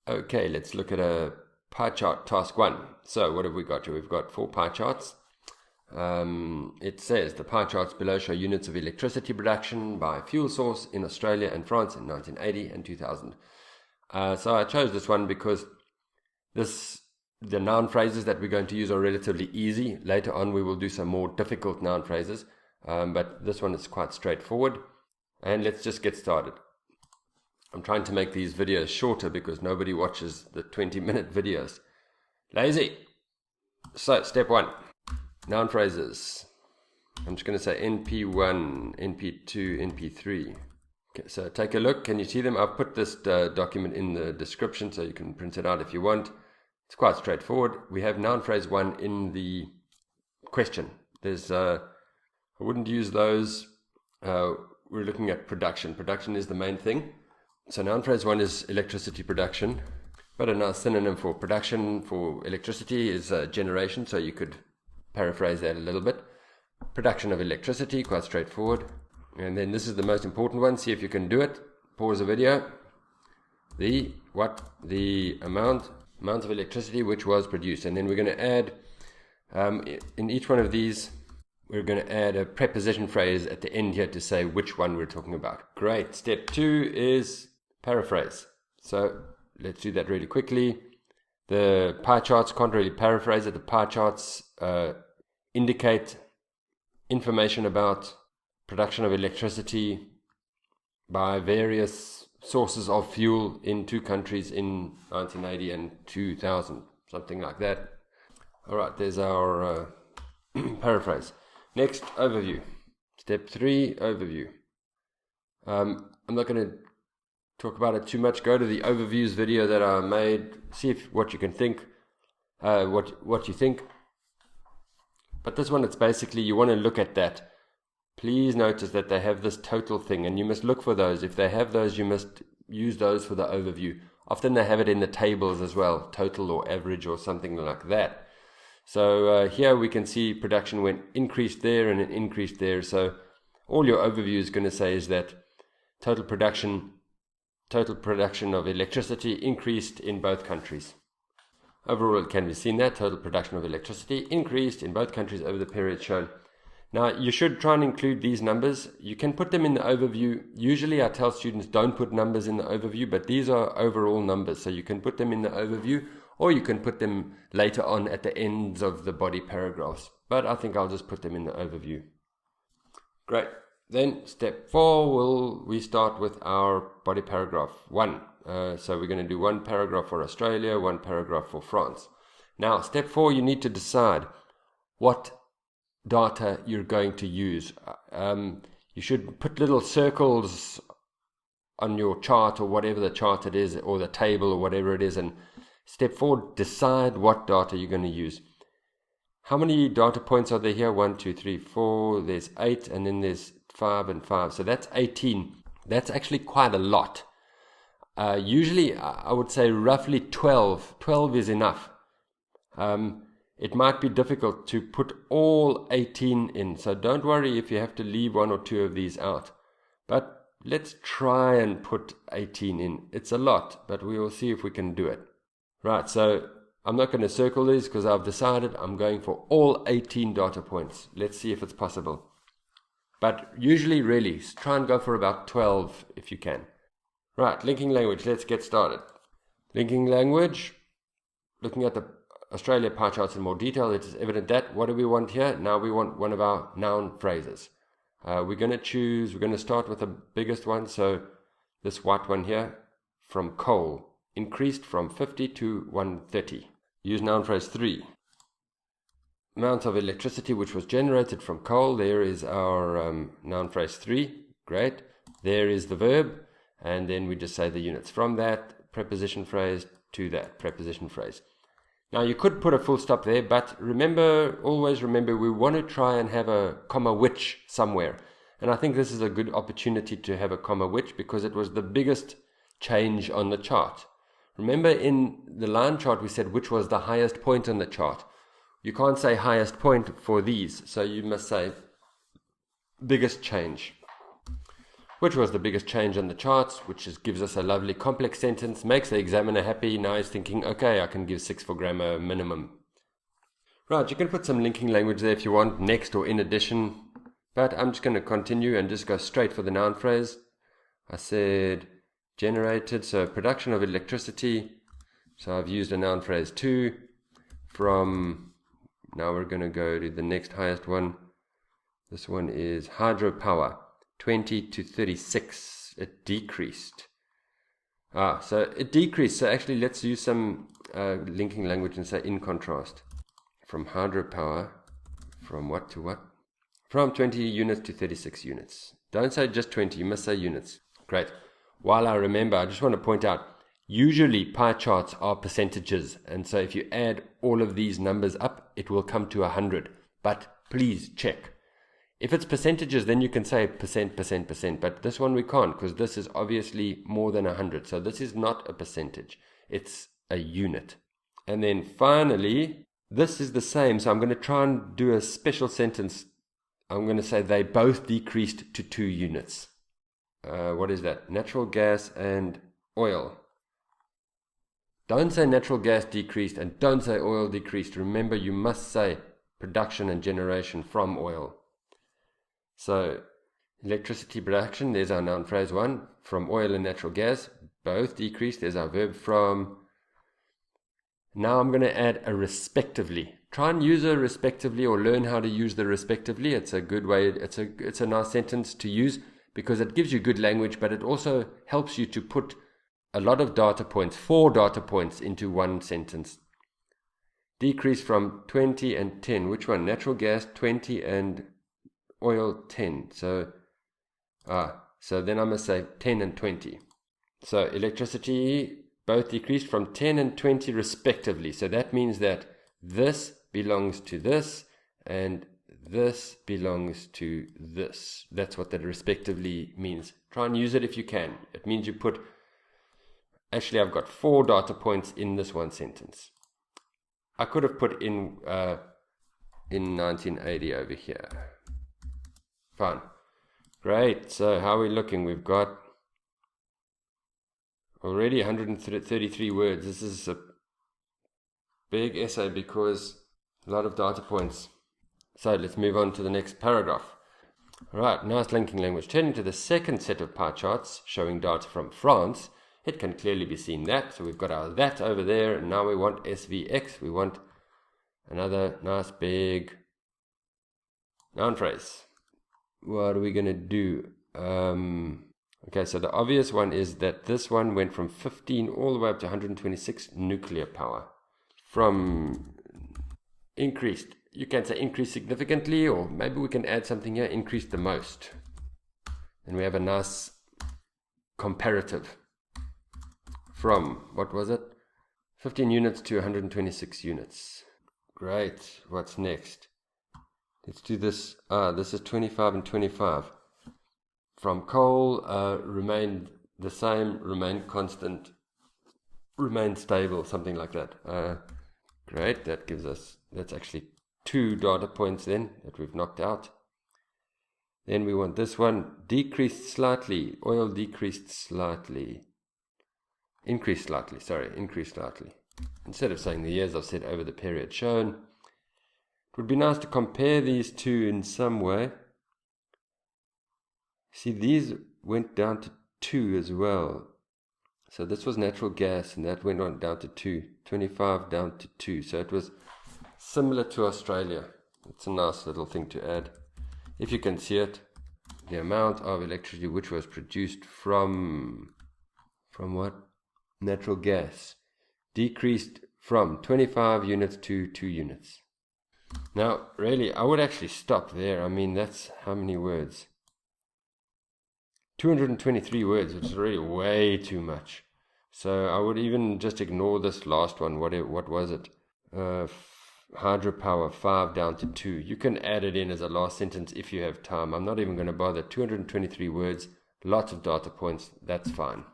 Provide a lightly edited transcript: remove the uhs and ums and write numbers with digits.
Okay, let's look at a pie chart task 1. So what have we got here? We've got 4 pie charts. It says the pie charts below show units of electricity production by fuel source in Australia and France in 1980 and 2000. So I chose this one because the noun phrases that we're going to use are relatively easy. Later on we will do some more difficult noun phrases, but this one is quite straightforward. And let's just get started. I'm trying to make these videos shorter because nobody watches the 20-minute videos. Lazy! So, step 1. Noun phrases. I'm just going to say NP1, NP2, NP3. Okay, so take a look. Can you see them? I've put this document in the description so you can print it out if you want. It's quite straightforward. We have noun phrase 1 in the question. I wouldn't use those. We're looking at production. Production is the main thing. So noun phrase 1 is electricity production. But a nice synonym for production for electricity is generation, so you could paraphrase that a little bit. Production of electricity, quite straightforward. And then this is the most important one. See if you can do it. Pause the video. The amount of electricity which was produced. And then we're going to add, in each one of these, we're going to add a preposition phrase at the end here to say which one we're talking about. Great. Step 2 is paraphrase. So let's do that really quickly. The pie charts can't really paraphrase it. The pie charts indicate information about production of electricity by various sources of fuel in 2 countries in 1980 and 2000, something like that. All right, there's our paraphrase. Next, overview. Step 3, overview. I'm not going to talk about it too much. Go to the overviews video that I made. See what you can think, what you think. But this one, it's basically you want to look at that. Please notice that they have this total thing, and you must look for those. If they have those, you must use those for the overview. Often they have it in the tables as well, total or average or something like that. So here we can see production went increased there and it increased there. So all your overview is going to say is that total production of electricity increased in both countries. Overall, it can be seen that total production of electricity increased in both countries over the period shown. Now, you should try and include these numbers. You can put them in the overview. Usually, I tell students don't put numbers in the overview, but these are overall numbers. So you can put them in the overview, or you can put them later on at the ends of the body paragraphs. But I think I'll just put them in the overview. Great. Then step 4, we start with our body paragraph 1. So we're going to do 1 paragraph for Australia, 1 paragraph for France. Now, step 4, you need to decide what data you're going to use. You should put little circles on your chart or whatever the chart it is, or the table or whatever it is. And step 4, decide what data you're going to use. How many data points are there here? 1, 2, 3, 4. There's 8, and then there's 5 and 5. So that's 18. That's actually quite a lot. Usually, I would say roughly 12. 12 is enough. It might be difficult to put all 18 in. So don't worry if you have to leave 1 or 2 of these out. But let's try and put 18 in. It's a lot, but we will see if we can do it. Right, so I'm not going to circle these because I've decided I'm going for all 18 data points. Let's see if it's possible. But usually, really, try and go for about 12 if you can. Right, linking language. Let's get started. Linking language. Looking at the Australia pie charts in more detail, it is evident that what do we want here? Now we want one of our noun phrases. We're going to start with the biggest one. So this white one here, from coal, increased from 50 to 130. Use noun phrase 3. Amount of electricity which was generated from coal. There is our noun phrase 3. Great. There is the verb. And then we just say the units. From that preposition phrase to that preposition phrase. Now you could put a full stop there, but always remember, we want to try and have a comma which somewhere. And I think this is a good opportunity to have a comma which because it was the biggest change on the chart. Remember in the line chart we said which was the highest point on the chart. You can't say highest point for these, so you must say biggest change. which was the biggest change on the charts, which gives us a lovely complex sentence, makes the examiner happy. Now he's thinking, okay, I can give 6 for grammar minimum. Right, you can put some linking language there if you want, next or in addition, but I'm just going to continue and just go straight for the noun phrase. I said generated, so production of electricity. So I've used a noun phrase 2 from, now we're going to go to the next highest one. This one is hydropower, 20 to 36. It decreased. So it decreased. So actually let's use some linking language and say in contrast. From hydropower, from what to what? From 20 units to 36 units. Don't say just 20, you must say units. Great. While I remember, I just want to point out, usually pie charts are percentages, and so if you add all of these numbers up, it will come to 100. But please check. If it's percentages, then you can say percent, but this one we can't, because this is obviously more than 100. So this is not a percentage, it's a unit. And then finally, this is the same, so I'm going to try and do a special sentence. I'm going to say they both decreased to 2 units. What is that? Natural gas and oil. Don't say natural gas decreased and don't say oil decreased. Remember, you must say production and generation from oil. So electricity production, there's our noun phrase 1. From oil and natural gas, both decreased. There's our verb from. Now I'm going to add a respectively. Try and use a respectively, or learn how to use the respectively. It's a good way, it's a nice sentence to use, because it gives you good language, but it also helps you to put a lot of data points, 4 data points, into one sentence. Decrease from 20 and 10. Which one? Natural gas 20 and oil 10. So then I must say 10 and 20. So electricity both decreased from 10 and 20 respectively. So that means that this belongs to this and this belongs to this. That's what that respectively means. Try and use it if you can. It means you put, actually I've got 4 data points in this one sentence. I could have put in 1980 over here. Fine. Great. So how are we looking? We've got already 133 words. This is a big essay because a lot of data points. So let's move on to the next paragraph. All right, nice linking language. Turning to the second set of pie charts showing data from France, it can clearly be seen that. So we've got our that over there, and now we want SVX. We want another nice big noun phrase. What are we going to do? Okay, so the obvious one is that this one went from 15 all the way up to 126 nuclear power. From increased, you can say increased significantly, or maybe we can add something here, increased the most. And we have a nice comparative. From, what was it? 15 units to 126 units. Great, what's next? Let's do this. This is 25 and 25. From coal, remained the same, remained constant, remained stable, something like that. Great, that gives us, that's actually 2 data points then that we've knocked out. Then we want this one, decreased slightly, oil decreased slightly, increased slightly. Instead of saying the years, I've said over the period shown. It would be nice to compare these two in some way. See, these went down to 2 as well. So this was natural gas, and that went on down to 2. 25 down to 2. So it was similar to Australia. It's a nice little thing to add. If you can see it, the amount of electricity which was produced from what? Natural gas decreased from 25 units to 2 units. Now, really, I would actually stop there. I mean, that's how many words? 223 words, which is really way too much. So I would even just ignore this last one. What was it? Hydropower, 5 down to 2. You can add it in as a last sentence if you have time. I'm not even going to bother. 223 words, lots of data points. That's fine.